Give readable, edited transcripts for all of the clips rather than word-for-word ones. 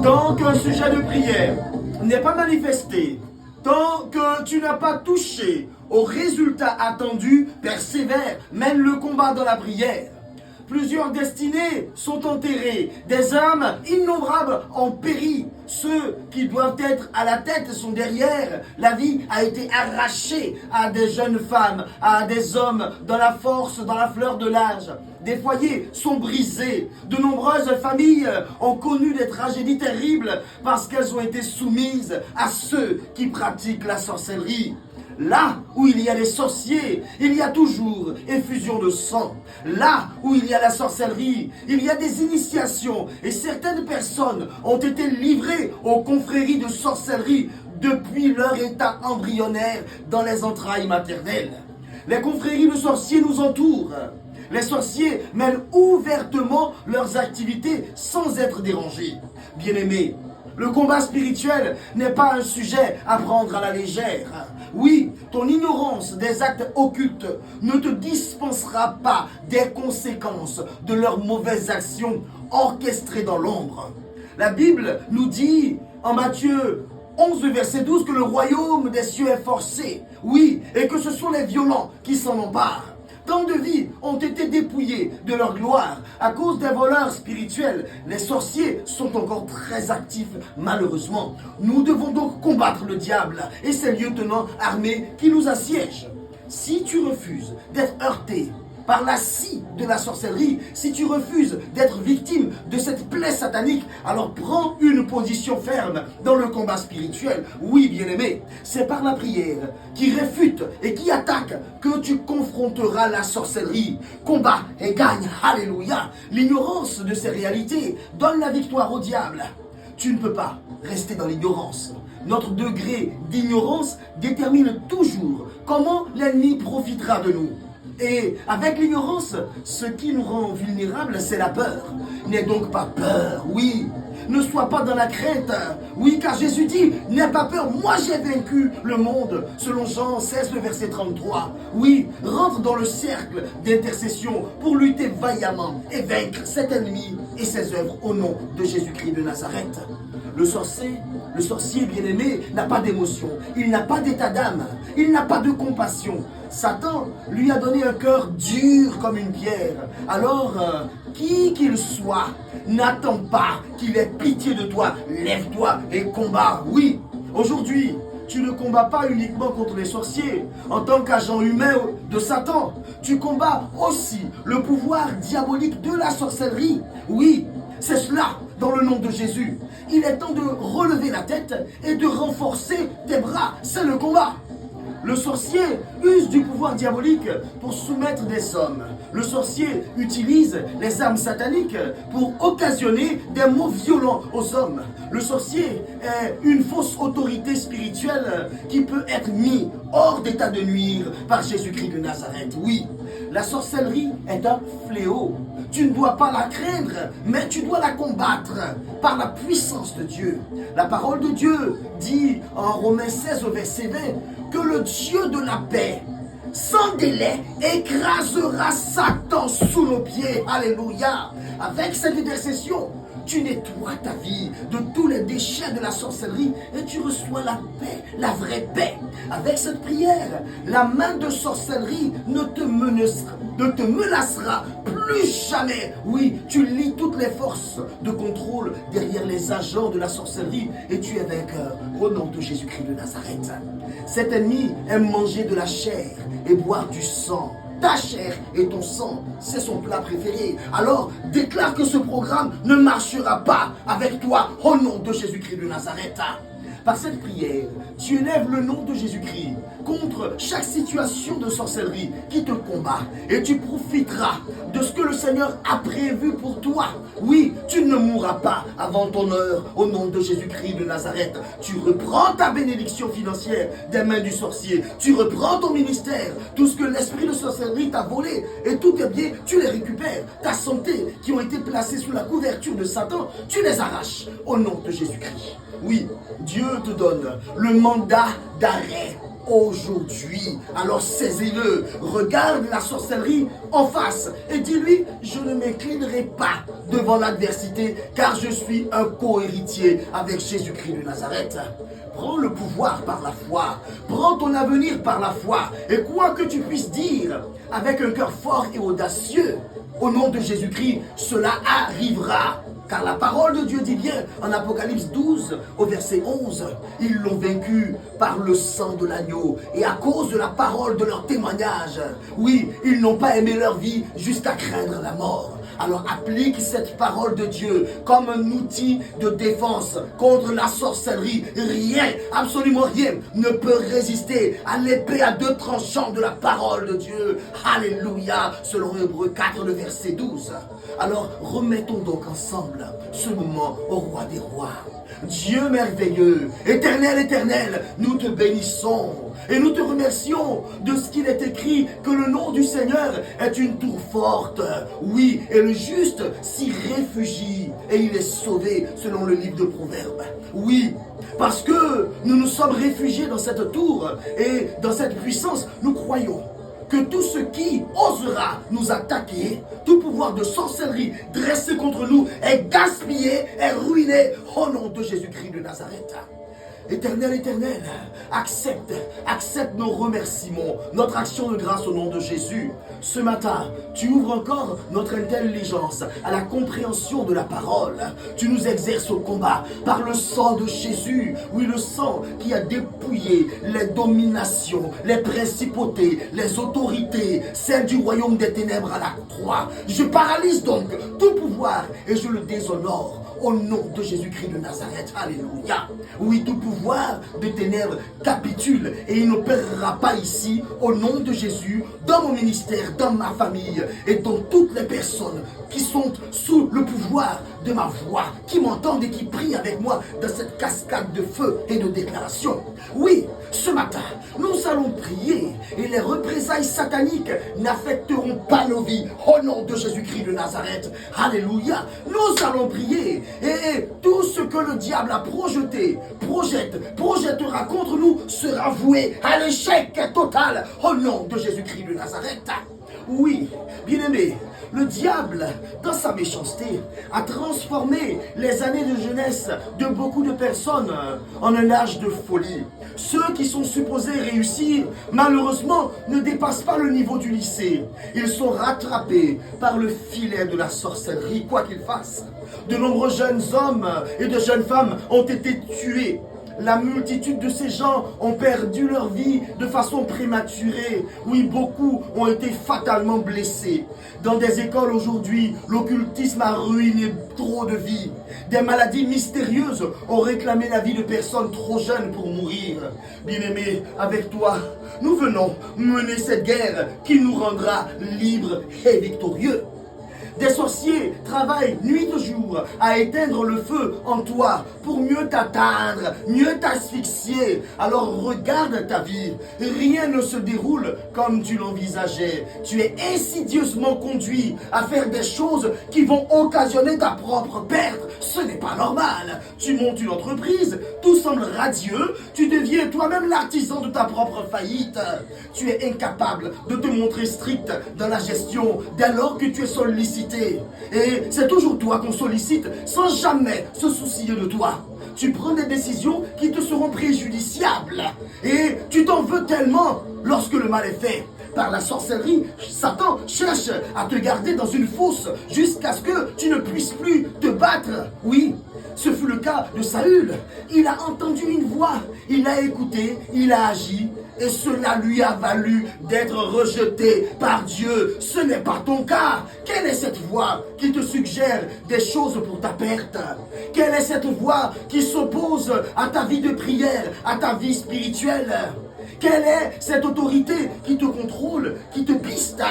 Tant qu'un sujet de prière n'est pas manifesté, tant que tu n'as pas touché au résultat attendu, persévère, mène le combat dans la prière. Plusieurs destinées sont enterrées, des âmes innombrables ont péri. Ceux qui doivent être à la tête sont derrière. La vie a été arrachée à des jeunes femmes, à des hommes dans la force, dans la fleur de l'âge. Des foyers sont brisés. De nombreuses familles ont connu des tragédies terribles parce qu'elles ont été soumises à ceux qui pratiquent la sorcellerie. Là où il y a les sorciers, il y a toujours effusion de sang. Là où il y a la sorcellerie, il y a des initiations. Et certaines personnes ont été livrées aux confréries de sorcellerie depuis leur état embryonnaire dans les entrailles maternelles. Les confréries de sorciers nous entourent. Les sorciers mènent ouvertement leurs activités sans être dérangés. Bien-aimés, le combat spirituel n'est pas un sujet à prendre à la légère. Oui, ton ignorance des actes occultes ne te dispensera pas des conséquences de leurs mauvaises actions orchestrées dans l'ombre. La Bible nous dit en Matthieu 11, verset 12, que le royaume des cieux est forcé. Oui, et que ce sont les violents qui s'en emparent. Tant de vies ont été dépouillées de leur gloire à cause des voleurs spirituels. Les sorciers sont encore très actifs, malheureusement. Nous devons donc combattre le diable et ses lieutenants armés qui nous assiègent. Si tu refuses d'être heurté par la scie de la sorcellerie, si tu refuses d'être victime de cette plaie satanique, alors prends une position ferme dans le combat spirituel. Oui, bien-aimé, c'est par la prière qui réfute et qui attaque que tu confronteras la sorcellerie. Combat et gagne, alléluia. L'ignorance de ces réalités donne la victoire au diable. Tu ne peux pas rester dans l'ignorance. Notre degré d'ignorance détermine toujours comment l'ennemi profitera de nous. Et avec l'ignorance, ce qui nous rend vulnérables, c'est la peur. N'aie donc pas peur, oui. Ne sois pas dans la crainte. Oui, car Jésus dit, n'aie pas peur, moi j'ai vaincu le monde. Selon Jean 16, le verset 33. Oui, rentre dans le cercle d'intercession pour lutter vaillamment et vaincre cet ennemi et ses œuvres au nom de Jésus-Christ de Nazareth. Le sorcier bien-aimé n'a pas d'émotion, il n'a pas d'état d'âme, il n'a pas de compassion. Satan lui a donné un cœur dur comme une pierre. Alors, qui qu'il soit, n'attends pas qu'il ait pitié de toi. Lève-toi et combat. Oui, aujourd'hui, tu ne combats pas uniquement contre les sorciers en tant qu'agent humain de Satan. Tu combats aussi le pouvoir diabolique de la sorcellerie. Oui, c'est cela dans le nom de Jésus. Il est temps de relever la tête et de renforcer tes bras. C'est le combat. Le sorcier use du pouvoir diabolique pour soumettre des hommes. Le sorcier utilise les armes sataniques pour occasionner des maux violents aux hommes. Le sorcier est une fausse autorité spirituelle qui peut être mise hors d'état de nuire par Jésus-Christ de Nazareth. Oui, la sorcellerie est un fléau. Tu ne dois pas la craindre, mais tu dois la combattre par la puissance de Dieu. La parole de Dieu dit en Romains 16 au verset 20 que le Dieu de la paix, sans délai, écrasera Satan sous nos pieds. Alléluia. Avec cette intercession, tu nettoies ta vie de tous les déchets de la sorcellerie et tu reçois la paix, la vraie paix. Avec cette prière, la main de sorcellerie ne te menacera plus jamais. Oui, tu lis toutes les forces de contrôle derrière les agents de la sorcellerie et tu es vainqueur au nom de Jésus-Christ de Nazareth. Cet ennemi aime manger de la chair et boire du sang. Ta chair et ton sang, c'est son plat préféré. Alors, déclare que ce programme ne marchera pas avec toi au nom de Jésus-Christ de Nazareth. Par cette prière, tu élèves le nom de Jésus-Christ contre chaque situation de sorcellerie qui te combat et tu profiteras de ce que le Seigneur a prévu pour toi. Oui, tu ne mourras pas avant ton heure au nom de Jésus-Christ de Nazareth. Tu reprends ta bénédiction financière des mains du sorcier. Tu reprends ton ministère, tout ce que l'esprit de sorcellerie t'a volé et tous tes biens, tu les récupères. Ta santé qui ont été placés sous la couverture de Satan, tu les arraches au nom de Jésus-Christ. Oui, Dieu te donne le mandat d'arrêt. aujourd'hui. Alors saisis-le, regarde la sorcellerie en face et dis-lui, je ne m'inclinerai pas devant l'adversité car je suis un co-héritier avec Jésus-Christ de Nazareth. Prends le pouvoir par la foi, prends ton avenir par la foi et quoi que tu puisses dire avec un cœur fort et audacieux, au nom de Jésus-Christ, cela arrivera. Car la parole de Dieu dit bien en Apocalypse 12 au verset 11, ils l'ont vaincu par le sang de l'agneau et à cause de la parole de leur témoignage. Oui, ils n'ont pas aimé leur vie jusqu'à craindre la mort. Alors applique cette parole de Dieu comme un outil de défense contre la sorcellerie. Rien, absolument rien ne peut résister à l'épée à deux tranchants de la parole de Dieu. Alléluia, selon Hébreux 4, le verset 12. Alors remettons donc ensemble ce moment au roi des rois. Dieu merveilleux, éternel, éternel, nous te bénissons et nous te remercions de ce qu'il est écrit que le nom du Seigneur est une tour forte. Oui, et le juste s'y réfugie et il est sauvé selon le livre de Proverbes. Oui, parce que nous nous sommes réfugiés dans cette tour et dans cette puissance, nous croyons que tout ce qui osera nous attaquer, tout pouvoir de sorcellerie dressé contre nous est gaspillé, est ruiné au nom de Jésus-Christ de Nazareth. Éternel, éternel, accepte nos remerciements, notre action de grâce au nom de Jésus. Ce matin, tu ouvres encore notre intelligence à la compréhension de la parole. Tu nous exerces au combat par le sang de Jésus. Oui, le sang qui a dépouillé les dominations, les principautés, les autorités, celles du royaume des ténèbres à la croix. Je paralyse donc tout pouvoir et je le déshonore. Au nom de Jésus-Christ de Nazareth, alléluia. Oui, tout pouvoir de ténèbres capitule et il n'opérera pas ici, au nom de Jésus, dans mon ministère, dans ma famille et dans toutes les personnes qui sont sous le pouvoir de ma voix, qui m'entendent et qui prient avec moi dans cette cascade de feu et de déclaration. Oui, ce matin, nous allons prier et les représailles sataniques n'affecteront pas nos vies au nom de Jésus-Christ de Nazareth. Alléluia. Nous allons prier et tout ce que le diable a projettera contre nous sera voué à l'échec total au nom de Jésus-Christ de Nazareth. Oui, bien-aimé, le diable, dans sa méchanceté, a transformé les années de jeunesse de beaucoup de personnes en un âge de folie. Ceux qui sont supposés réussir, malheureusement, ne dépassent pas le niveau du lycée. Ils sont rattrapés par le filet de la sorcellerie, quoi qu'ils fassent. De nombreux jeunes hommes et de jeunes femmes ont été tués. La multitude de ces gens ont perdu leur vie de façon prématurée. Oui, beaucoup ont été fatalement blessés. Dans des écoles aujourd'hui, l'occultisme a ruiné trop de vies. Des maladies mystérieuses ont réclamé la vie de personnes trop jeunes pour mourir. Bien-aimés, avec toi, nous venons mener cette guerre qui nous rendra libres et victorieux. Des sorciers travaillent nuit et jour à éteindre le feu en toi pour mieux t'atteindre, mieux t'asphyxier. Alors regarde ta vie. Rien ne se déroule comme tu l'envisageais. Tu es insidieusement conduit à faire des choses qui vont occasionner ta propre perte. Ce n'est pas normal. Tu montes une entreprise, tout semble radieux, tu deviens toi-même l'artisan de ta propre faillite. Tu es incapable de te montrer strict dans la gestion dès lors que tu es sollicité. Et c'est toujours toi qu'on sollicite sans jamais se soucier de toi. Tu prends des décisions qui te seront préjudiciables. Et tu t'en veux tellement lorsque le mal est fait. Par la sorcellerie, Satan cherche à te garder dans une fosse jusqu'à ce que tu ne puisses plus te battre. Oui, ce fut le cas de Saül. Il a entendu une voix, il a écouté, il a agi. Et cela lui a valu d'être rejeté par Dieu. Ce n'est pas ton cas. Quelle est cette voix qui te suggère des choses pour ta perte? Quelle est cette voix qui s'oppose à ta vie de prière, à ta vie spirituelle? Quelle est cette autorité qui te contrôle, qui te piste,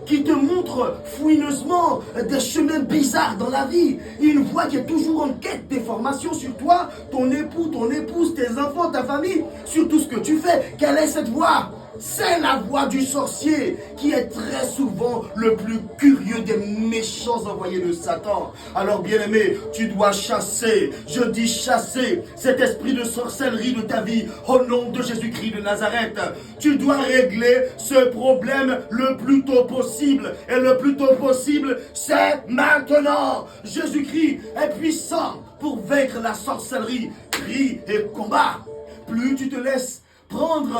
qui te montre fouineusement des chemins bizarres dans la vie? Une voix qui est toujours en quête d'informations sur toi, ton époux, ton épouse, tes enfants, ta famille, sur tout ce que tu fais. Quelle est cette voix? C'est la voix du sorcier qui est très souvent le plus curieux des méchants envoyés de Satan. Alors bien-aimé, tu dois chasser, je dis chasser, cet esprit de sorcellerie de ta vie au nom de Jésus-Christ de Nazareth. Tu dois régler ce problème le plus tôt possible. Et le plus tôt possible, c'est maintenant. Jésus-Christ est puissant pour vaincre la sorcellerie. Prie et combat. Plus tu te laisses prendre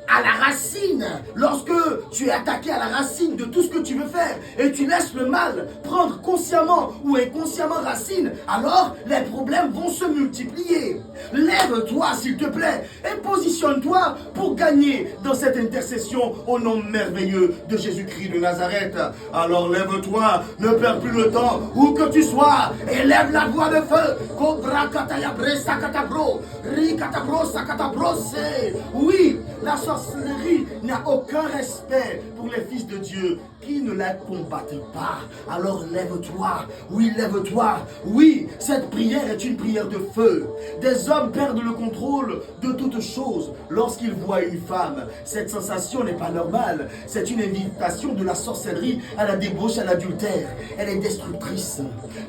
à la racine, lorsque tu es attaqué à la racine de tout ce que tu veux faire et tu laisses le mal prendre consciemment ou inconsciemment racine, alors les problèmes vont se multiplier. Lève-toi s'il te plaît et positionne-toi pour gagner dans cette intercession au nom merveilleux de Jésus-Christ de Nazareth. Alors lève-toi, ne perds plus le temps, où que tu sois, et lève la voix de feu. Oui, la sorcellerie n'a aucun respect pour les fils de Dieu qui ne la combattent pas. Alors lève-toi, oui lève-toi, oui, cette prière est une prière de feu. Des hommes perdent le contrôle de toutes choses lorsqu'ils voient une femme. Cette sensation n'est pas normale, c'est une invitation de la sorcellerie à la débauche, à l'adultère. Elle est destructrice.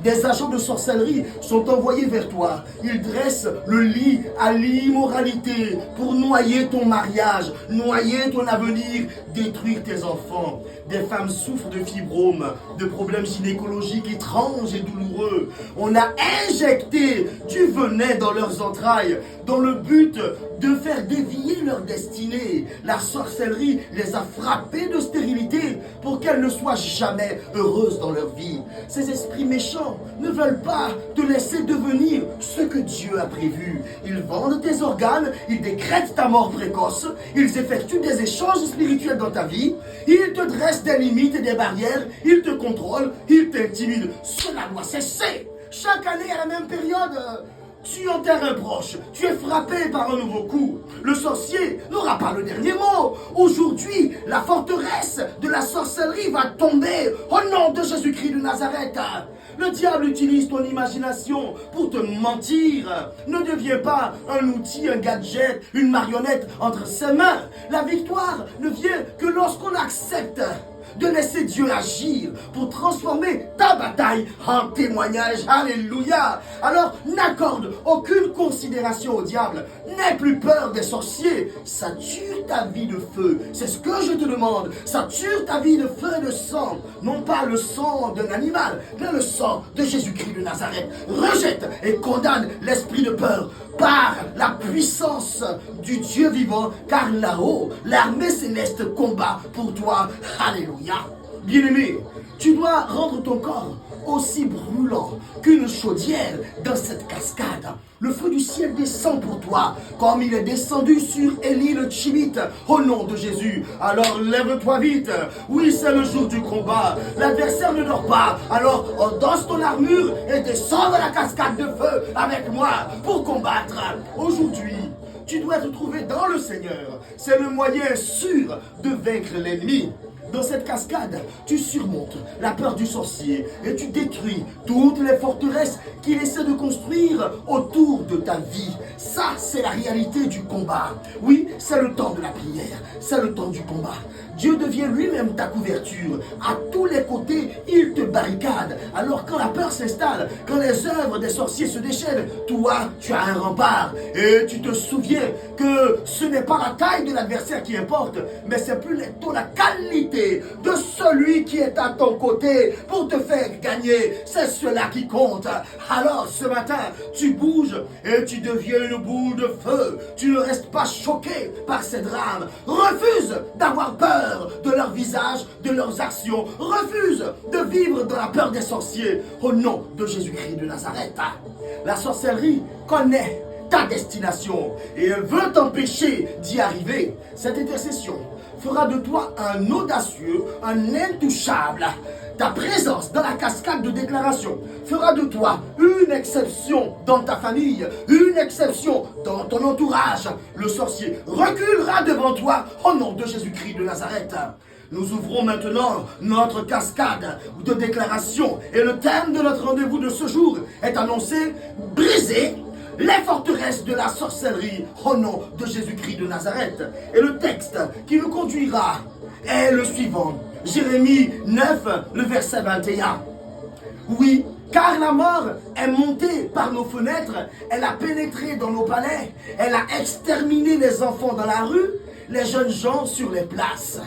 Des agents de sorcellerie sont envoyés vers toi. Ils dressent le lit à l'immoralité pour noyer ton mariage, noyer ton avenir, détruire tes enfants. Des femmes souffrent de fibromes, de problèmes gynécologiques étranges et douloureux. On a injecté du venin dans leurs entrailles dans le but de faire dévier leur destinée. La sorcellerie les a frappées de stérilité pour qu'elles ne soient jamais heureuses dans leur vie. Ces esprits méchants ne veulent pas te laisser devenir ce que Dieu a prévu. Ils vendent tes organes, ils décrètent ta mort précoce, ils effectuent des échanges spirituels dans ta vie, ils te dressent des limites et des barrières, ils te contrôlent, ils t'intimident. Cela doit cesser. Chaque année à la même période, tu enterres un proche, tu es frappé par un nouveau coup. Le sorcier n'aura pas le dernier mot. Aujourd'hui, la forteresse de la sorcellerie va tomber au nom de Jésus-Christ de Nazareth. Le diable utilise ton imagination pour te mentir. Ne deviens pas un outil, un gadget, une marionnette entre ses mains. La victoire ne vient que lorsqu'on accepte de laisser Dieu agir pour transformer ta bataille en témoignage. Alléluia. Alors n'accorde aucune considération au diable. N'aie plus peur des sorciers. Sature ta vie de feu. C'est ce que je te demande. Sature ta vie de feu et de sang. Non pas le sang d'un animal, mais le sang de Jésus-Christ de Nazareth. Rejette et condamne l'esprit de peur par la puissance du Dieu vivant, car là-haut, l'armée céleste combat pour toi. Alléluia. Bien-aimé, tu dois rendre ton corps aussi brûlant qu'une chaudière dans cette cascade. Le feu du ciel descend pour toi, comme il est descendu sur Élie le Tchimite, au nom de Jésus. Alors lève-toi vite. Oui, c'est le jour du combat. L'adversaire ne dort pas. Alors endosse ton armure et descends dans la cascade de feu avec moi pour combattre. Aujourd'hui, tu dois te trouver dans le Seigneur. C'est le moyen sûr de vaincre l'ennemi. Dans cette cascade, tu surmontes la peur du sorcier et tu détruis toutes les forteresses qu'il essaie de construire autour de ta vie. Ça, c'est la réalité du combat. Oui, c'est le temps de la prière, c'est le temps du combat. Dieu devient lui-même ta couverture. À tous les côtés, il te barricade. Alors quand la peur s'installe, quand les œuvres des sorciers se déchaînent, toi, tu as un rempart. Et tu te souviens que ce n'est pas la taille de l'adversaire qui importe, mais c'est plutôt la qualité de celui qui est à ton côté pour te faire gagner. C'est cela qui compte. Alors ce matin, tu bouges et tu deviens une boule de feu. Tu ne restes pas choqué par ces drames. Refuse d'avoir peur de leur visage, de leurs actions. Refuse de vivre dans la peur des sorciers au nom de Jésus-Christ de Nazareth. La sorcellerie connaît ta destination et elle veut t'empêcher d'y arriver. Cette intercession fera de toi un audacieux, un intouchable. Ta présence dans la cascade de déclaration fera de toi une exception dans ta famille, une exception dans ton entourage. Le sorcier reculera devant toi au nom de Jésus-Christ de Nazareth. Nous ouvrons maintenant notre cascade de déclaration et le thème de notre rendez-vous de ce jour est annoncé: briser les forteresses de la sorcellerie au nom de Jésus-Christ de Nazareth. Et le texte qui nous conduira est le suivant. Jérémie 9, le verset 21. Oui, car la mort est montée par nos fenêtres, elle a pénétré dans nos palais, elle a exterminé les enfants dans la rue, les jeunes gens sur les places.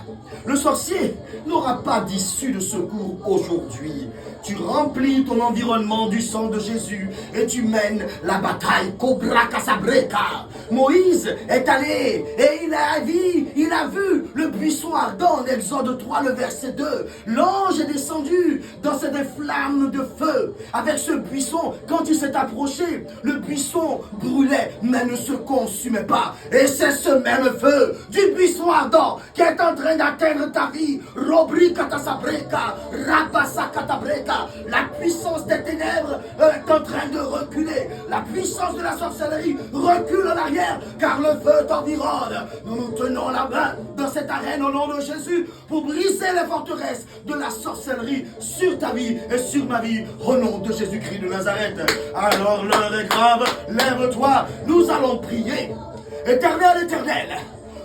Le sorcier n'aura pas d'issue de secours aujourd'hui. Tu remplis ton environnement du sang de Jésus et tu mènes la bataille. Cobra Casabreka. Moïse est allé et il a vu le buisson ardent en Exode 3, le verset 2. L'ange est descendu dans cette flamme de feu. Avec ce buisson, quand il s'est approché, le buisson brûlait mais ne se consumait pas. Et c'est ce même feu du buisson ardent qui est en train d'atteindre ta vie. Robri Katasabreka, Rabasa Katabreka. La puissance des ténèbres est en train de reculer. La puissance de la sorcellerie recule en arrière car le feu t'environne. Nous nous tenons la main dans cette arène au nom de Jésus pour briser les forteresses de la sorcellerie sur ta vie et sur ma vie au nom de Jésus-Christ de Nazareth. Alors l'heure est grave, lève-toi, nous allons prier. Éternel, éternel,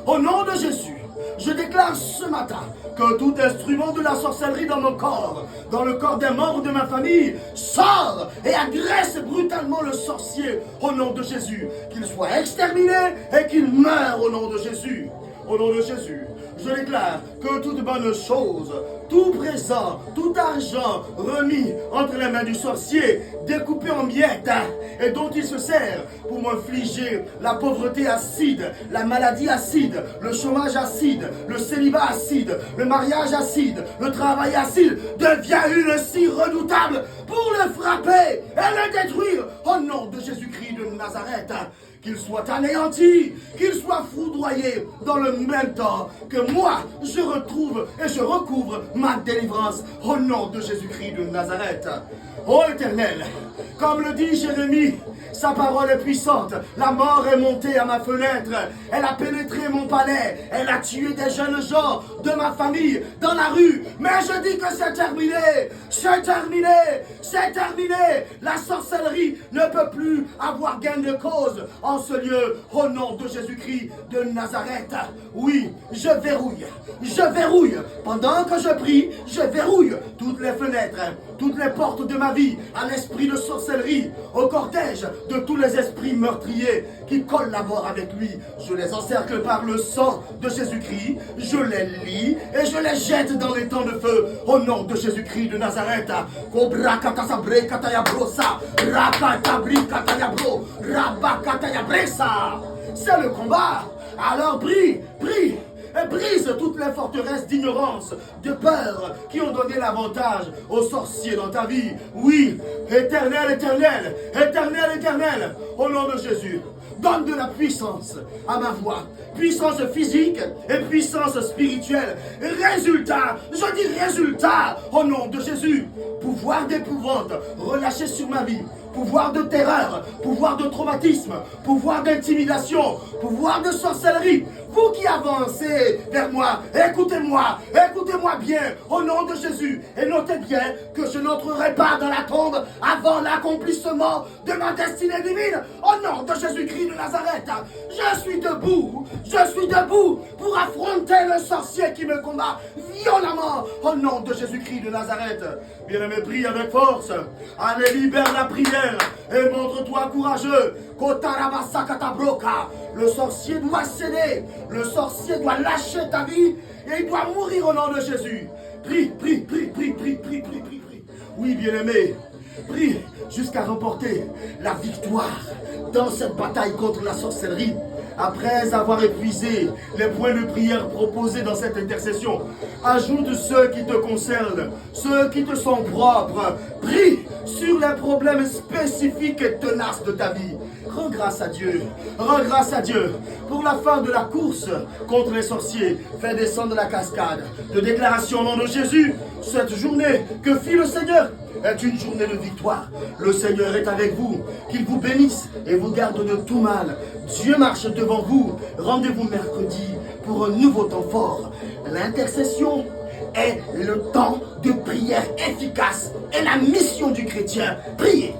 au nom de Jésus, je déclare ce matin que tout instrument de la sorcellerie dans mon corps, dans le corps des membres de ma famille, sort et agresse brutalement le sorcier au nom de Jésus. Qu'il soit exterminé et qu'il meure au nom de Jésus. Au nom de Jésus, je déclare que toute bonne chose, tout présent, tout argent remis entre les mains du sorcier, découpé en miettes, et dont il se sert pour m'infliger la pauvreté acide, la maladie acide, le chômage acide, le célibat acide, le mariage acide, le travail acide, devient une scie redoutable pour le frapper et le détruire au nom de Jésus-Christ de Nazareth. Qu'il soit anéanti, qu'il soit foudroyé dans le même temps que moi, je retrouve et je recouvre ma délivrance au nom de Jésus-Christ de Nazareth. Ô Éternel, comme le dit Jérémie, sa parole est puissante. La mort est montée à ma fenêtre. Elle a pénétré mon palais. Elle a tué des jeunes gens de ma famille dans la rue. Mais je dis que c'est terminé. C'est terminé. C'est terminé. La sorcellerie ne peut plus avoir gain de cause en ce lieu. Au nom de Jésus-Christ de Nazareth. Oui, je verrouille. Je verrouille. Pendant que je prie, je verrouille toutes les fenêtres, toutes les portes de ma vie à l'esprit de sorcellerie, au cortège de tous les esprits meurtriers qui collaborent avec lui. Je les encercle par le sang de Jésus-Christ, je les lie et je les jette dans les temps de feu au nom de Jésus-Christ de Nazareth. Cobra katasabre katayabrosa, rakatabri katayabro, rabakatayabresa. C'est le combat. Alors prie, prie. Et brise toutes les forteresses d'ignorance, de peur qui ont donné l'avantage aux sorciers dans ta vie. Oui, Éternel, Éternel, Éternel, Éternel, au nom de Jésus, donne de la puissance à ma voix, puissance physique et puissance spirituelle. Résultat, je dis résultat, au nom de Jésus, pouvoir d'épouvante relâché sur ma vie. Pouvoir de terreur, pouvoir de traumatisme, pouvoir d'intimidation, pouvoir de sorcellerie. Vous qui avancez vers moi, écoutez-moi, écoutez-moi bien, au nom de Jésus. Et notez bien que je n'entrerai pas dans la tombe avant l'accomplissement de ma destinée divine. Au nom de Jésus-Christ de Nazareth, je suis debout pour affronter le sorcier qui me combat violemment. Au nom de Jésus-Christ de Nazareth. Bien-aimé, prie avec force. Allez, libère la prière et montre-toi courageux. Le sorcier doit céder. Le sorcier doit lâcher ta vie et il doit mourir au nom de Jésus. Prie, prie, prie, prie, prie, prie, prie, prie, prie. Oui, bien-aimé, prie jusqu'à remporter la victoire dans cette bataille contre la sorcellerie. Après avoir épuisé les points de prière proposés dans cette intercession, ajoute ceux qui te concernent, ceux qui te sont propres. Prie sur les problèmes spécifiques et tenaces de ta vie. Rends grâce à Dieu pour la fin de la course contre les sorciers. Fais descendre la cascade de déclaration au nom de Jésus. Cette journée que fit le Seigneur est une journée de victoire. Le Seigneur est avec vous, qu'il vous bénisse et vous garde de tout mal. Dieu marche devant vous. Rendez-vous mercredi pour un nouveau temps fort. L'intercession est le temps de prière efficace et la mission du chrétien. Priez.